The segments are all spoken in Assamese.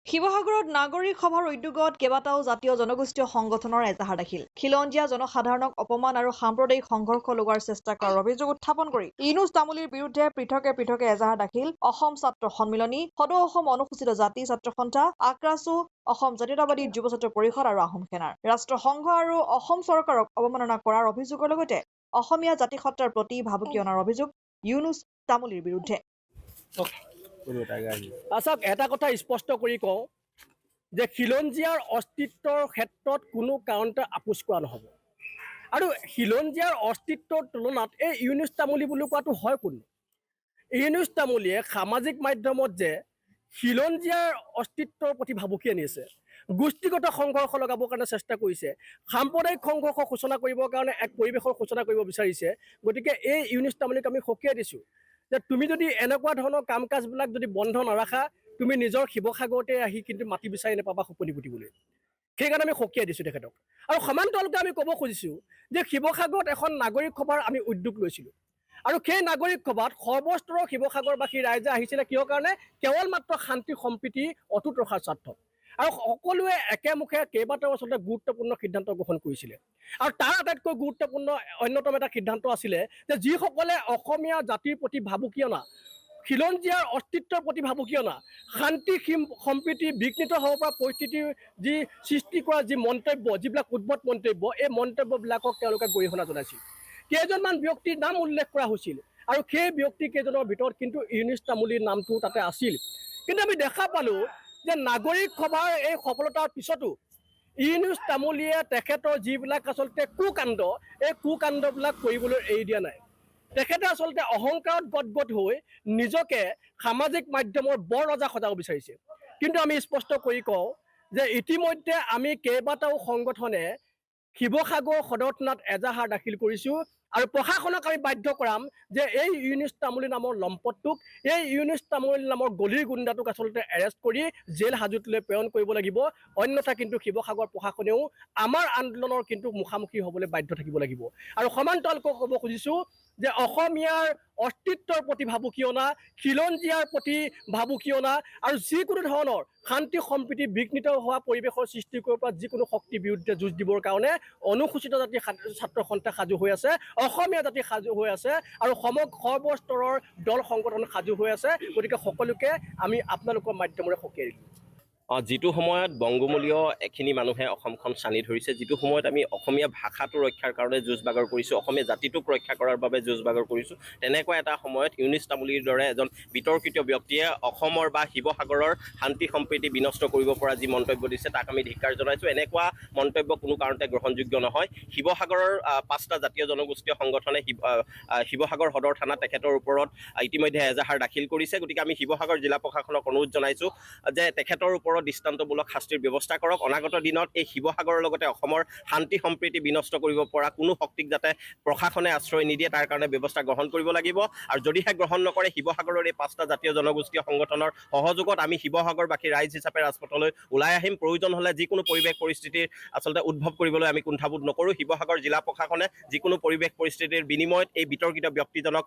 শিৱসাগৰত নাগৰিক সভাৰ উদ্যোগত কেইবাটাও জাতীয় জনগোষ্ঠীয় সংগঠনৰ এজাহাৰ দাখিল। খিলঞ্জীয়া জনসাধাৰণক অপমান আৰু সাম্প্ৰদায়িক সংঘৰ্ষ লগোৱাৰ চেষ্টা কৰাৰ অভিযোগ উত্থাপন কৰি ইউনুছ তামুলীৰ বিৰুদ্ধে পৃথকে পৃথকে এজাহাৰ দাখিল অসম ছাত্ৰ সন্মিলনী, সদৌ অসম অনুসূচিত জাতি ছাত্ৰ সন্থা, আক্ৰাছু, অসম জাতীয়তাবাদী যুৱ ছাত্ৰ পৰিষদ আৰু আহোম সেনাৰ। ৰাষ্ট্ৰসংঘ আৰু অসম চৰকাৰক অৱমাননা কৰাৰ অভিযোগৰ লগতে অসমীয়া জাতিসত্তাৰ প্ৰতি ভাবুকি অনাৰ অভিযোগ ইউনুছ তামুলীৰ বিৰুদ্ধে। চাওক, এটা কথা স্পষ্ট কৰি কওঁ যে খিলঞ্জীয়াৰ অস্তিত্বৰ ক্ষেত্ৰত কোনো কাৰণতে আপোচ কৰা নহ'ব। আৰু খিলঞ্জীয়াৰ অস্তিত্বৰ তুলনাত এই ইউনুছ তামুলী বুলি কোৱাটো হয় কোন? ইউনুছ তামুলীয়ে সামাজিক মাধ্যমত যে খিলঞ্জীয়াৰ অস্তিত্বৰ প্ৰতি ভাবুকি আনিছে, গোষ্ঠীগত সংঘৰ্ষ লগাবৰ কাৰণে চেষ্টা কৰিছে, সাম্প্ৰদায়িক সংঘৰ্ষ সূচনা কৰিবৰ কাৰণে এক পৰিৱেশৰ সূচনা কৰিব বিচাৰিছে। গতিকে এই ইউনুছ তামুলীক আমি সকীয়াই দিছোঁ যে তুমি যদি এনেকুৱা ধৰণৰ কাম কাজবিলাক যদি বন্ধ নাৰাখা, তুমি নিজৰ শিৱসাগৰতে আহি কিন্তু মাটি বিচাৰি নাপাবা সপনি পুতিবলৈ। সেইকাৰণে আমি সকীয়াই দিছোঁ তেখেতক। আৰু সমান্তৰালকৈ আমি ক'ব খুজিছোঁ যে শিৱসাগৰত এখন নাগৰিক সভাৰ আমি উদ্যোগ লৈছিলোঁ, আৰু সেই নাগৰিক সভাত সৰ্বস্তৰৰ শিৱসাগৰবাসী ৰাইজে আহিছিলে কিহৰ কাৰণে? কেৱল মাত্ৰ শান্তি সম্প্ৰীতি অটুট ৰখাৰ স্বাৰ্থত। আৰু সকলোৱে একেমুখে কেইবাটাও আচলতে গুৰুত্বপূৰ্ণ সিদ্ধান্ত গ্ৰহণ কৰিছিলে। আৰু তাৰ আটাইতকৈ গুৰুত্বপূৰ্ণ অন্যতম এটা সিদ্ধান্ত আছিলে যে যিসকলে অসমীয়া জাতিৰ প্ৰতি ভাবুকি অনা, খিলঞ্জীয়াৰ অস্তিত্বৰ প্ৰতি ভাবুকি অনা, শান্তি সম্প্ৰীতি বিঘ্নিত হ'ব পৰা পৰিস্থিতিৰ যি সৃষ্টি কৰা যি মন্তব্য, যিবিলাক উদ্ভট মন্তব্য, এই মন্তব্যবিলাকক তেওঁলোকে গৰিহণা জনাইছিল। কেইজনমান ব্যক্তিৰ নাম উল্লেখ কৰা হৈছিল, আৰু সেই ব্যক্তি কেইজনৰ ভিতৰত কিন্তু ইউনুছ তামুলীৰ নামটো তাতে আছিল। কিন্তু আমি দেখা পালোঁ যে নাগৰিক সভাৰ এই সফলতাৰ পিছতো ইউনুছ তামুলীয়ে তেখেতৰ যিবিলাক আচলতে কুকাণ্ড, এই কুকাণ্ডবিলাক কৰিবলৈ এৰি দিয়া নাই। তেখেতে আচলতে অহংকাৰত গদগদ হৈ নিজকে সামাজিক মাধ্যমৰ বৰ ৰজা সজাব বিচাৰিছে। কিন্তু আমি স্পষ্ট কৰি কওঁ যে ইতিমধ্যে আমি কেইবাটাও সংগঠনে শিৱসাগৰ সদৰ থানাত এজাহাৰ দাখিল কৰিছোঁ, আৰু প্ৰশাসনক আমি বাধ্য কৰাম যে এই ইউনুছ তামুলী নামৰ লম্পটটোক, এই ইউনুছ তামুলী নামৰ গলিৰ গুণ্ডাটোক আচলতে এৰেষ্ট কৰি জেল হাজোতলৈ প্ৰেৰণ কৰিব লাগিব। অন্যথা কিন্তু শিৱসাগৰ প্ৰশাসনেও আমাৰ আন্দোলনৰ কিন্তু মুখামুখি হ'বলৈ বাধ্য থাকিব লাগিব। আৰু সমান্তৰালকৈ ক'ব খুজিছোঁ যে অসমীয়াৰ অস্তিত্বৰ প্ৰতি ভাবুকি অনা, খিলঞ্জীয়াৰ প্ৰতি ভাবুকি অনা, আৰু যিকোনো ধৰণৰ শান্তি সম্প্ৰীতি বিঘ্নিত হোৱা পৰিৱেশৰ সৃষ্টি কৰিব পৰা যিকোনো শক্তিৰ বিৰুদ্ধে যুঁজ দিবৰ কাৰণে অনুসূচিত জাতি ছাত্ৰ সন্থা সাজু হৈ আছে, অসমীয়া জাতি সাজু হৈ আছে, আৰু সৰ্বস্তৰৰ দল সংগঠন সাজু হৈ আছে। গতিকে সকলোকে আমি আপোনালোকৰ মাধ্যমেৰে সকীয়াই দিলোঁ। যিটো সময়ত বংগমূলীয় এখিনি মানুহে অসমখন চানি ধৰিছে, যিটো সময়ত আমি অসমীয়া ভাষাটো ৰক্ষাৰ কাৰণে যুঁজ বাগৰ কৰিছোঁ, অসমীয়া জাতিটোক ৰক্ষা কৰাৰ বাবে যুঁজ বাগৰ কৰিছোঁ, তেনেকুৱা এটা সময়ত ইউনুছ তামুলীৰ দৰে এজন বিতৰ্কিত ব্যক্তিয়ে অসমৰ বা শিৱসাগৰৰ শান্তি সম্প্ৰীতি বিনষ্ট কৰিব পৰা যি মন্তব্য দিছে তাক আমি ধিক্কাৰ জনাইছোঁ। এনেকুৱা মন্তব্য কোনো কাৰণতে গ্ৰহণযোগ্য নহয়। শিৱসাগৰৰ 5টা জাতীয় জনগোষ্ঠীয় সংগঠনে শিৱসাগৰ সদৰ থানাত তেখেতৰ ওপৰত ইতিমধ্যে এজাহাৰ দাখিল কৰিছে। গতিকে আমি শিৱসাগৰ জিলা প্ৰশাসনক অনুৰোধ জনাইছোঁ যে তেখেতৰ ওপৰত দৃষ্টান্তমূলক শাস্তিৰ ব্যৱস্থা কৰক। অনাগত দিনত এই শিৱসাগৰৰ লগতে অসমৰ শান্তি সম্প্ৰীতি বিনষ্ট কৰিব পৰা কোনো শক্তিক যাতে প্ৰশাসনে আশ্ৰয় নিদিয়ে তাৰ কাৰণে ব্যৱস্থা গ্ৰহণ কৰিব লাগিব। আৰু যদিহে গ্ৰহণ নকৰে, শিৱসাগৰৰ এই 5টা জাতীয় জনগোষ্ঠীয় সংগঠনৰ সহযোগত আমি শিৱসাগৰবাসী ৰাইজ হিচাপে ৰাজপথলৈ ওলাই আহিম। প্ৰয়োজন হ'লে যিকোনো পৰিৱেশ পৰিস্থিতিৰ আচলতে উদ্ভৱ কৰিবলৈ আমি কুণ্ঠাবোধ নকৰোঁ। শিৱসাগৰ জিলা প্ৰশাসনে যিকোনো পৰিৱেশ পৰিস্থিতিৰ বিনিময়ত এই বিতৰ্কিত ব্যক্তিজনক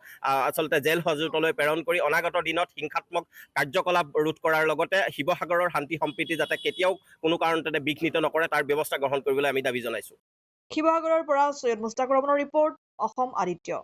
আচলতে জেল হাজোতলৈ প্ৰেৰণ কৰি অনাগত দিনত হিংসাত্মক কাৰ্যকলাপ ৰোধ কৰাৰ লগতে শিৱসাগৰৰ শান্তি সম্প্ৰীতি যাতে কেতিয়াও কোনো কাৰণতে বিঘ্নিত নকৰে তাৰ ব্যৱস্থা গ্ৰহণ কৰিবলৈ আমি দাবী জনাইছোঁ। শিৱসাগৰৰ পৰা সৈয়দ মুস্তাকুৰ ৰহমানৰ ৰিপৰ্ট, অসম আদিত্য।